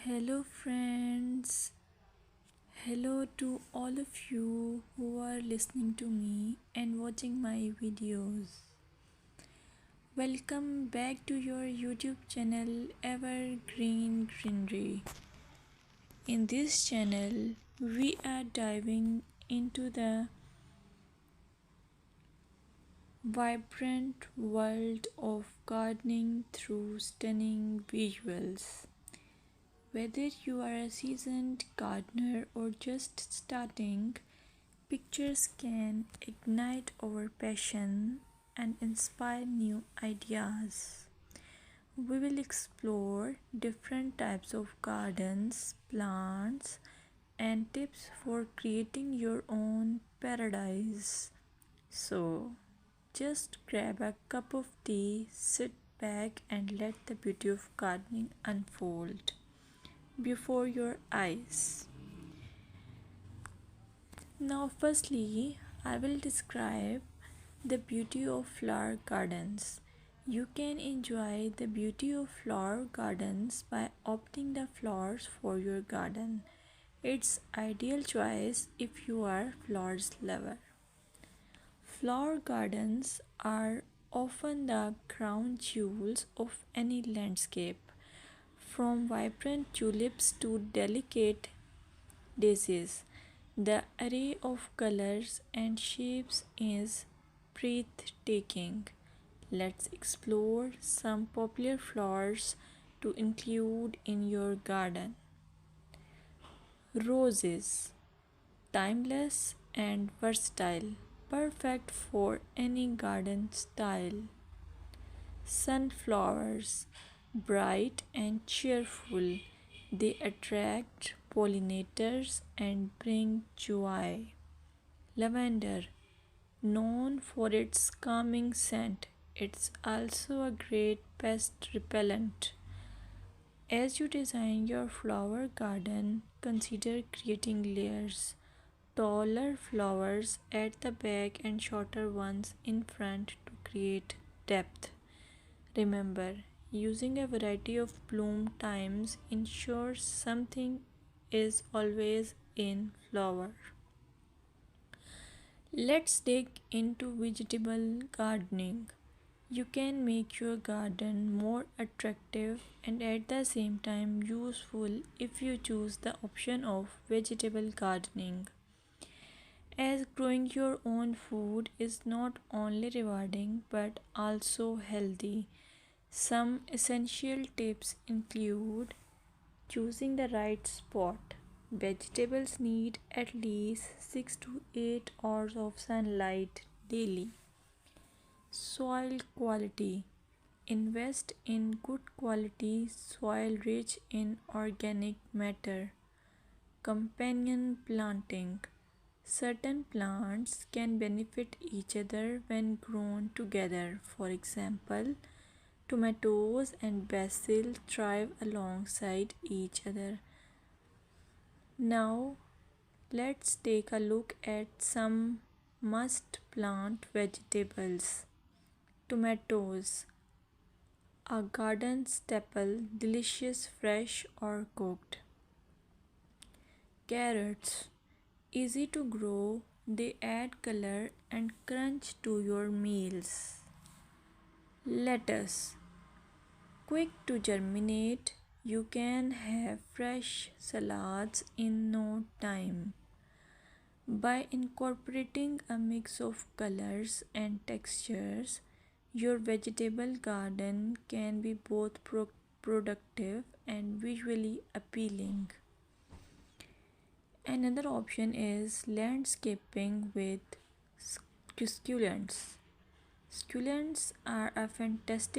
Hello, friends. Hello to all of you who are listening to me and watching my videos. Welcome back to your YouTube channel Evergreen Greenery. In this channel, we are diving into the vibrant world of gardening through stunning visuals. Whether you are a seasoned gardener or just starting, pictures can ignite our passion and inspire new ideas. We will explore different types of gardens, plants, and tips for creating your own paradise. So, just grab a cup of tea, sit back, and let the beauty of gardening unfold before your eyes. Now, firstly, I will describe the beauty of flower gardens. You can enjoy the beauty of flower gardens by opting the flowers for your garden. It's ideal choice if you are flowers lover. Flower gardens are often the crown jewels of any landscape, from vibrant tulips to delicate daisies. The array of colors and shapes is breathtaking. Let's explore some popular flowers to include in your garden. Roses, timeless and versatile, perfect for any garden style. Sunflowers, bright and cheerful, they attract pollinators and bring joy. Lavender, known for its calming scent, it's also a great pest repellent. As you design your flower garden, consider creating layers. Taller flowers at the back and shorter ones in front to create depth. Remember, using a variety of bloom times ensures something is always in flower. Let's dig into vegetable gardening. You can make your garden more attractive and at the same time useful if you choose the option of vegetable gardening. As growing your own food is not only rewarding but also healthy. Some essential tips include choosing the right spot. Vegetables need at least 6 to 8 hours of sunlight daily. Soil quality. Invest in good quality soil rich in organic matter. Companion planting. Certain plants can benefit each other when grown together. For example, tomatoes and basil thrive alongside each other. Now, let's take a look at some must plant vegetables. Tomatoes, a garden staple, delicious fresh or cooked. Carrots, easy to grow, they add color and crunch to your meals. Lettuce, quick to germinate, you can have fresh salads in no time. By incorporating a mix of colors and textures, your vegetable garden can be both productive and visually appealing. Another option is landscaping with succulents. Succulents are a fantastic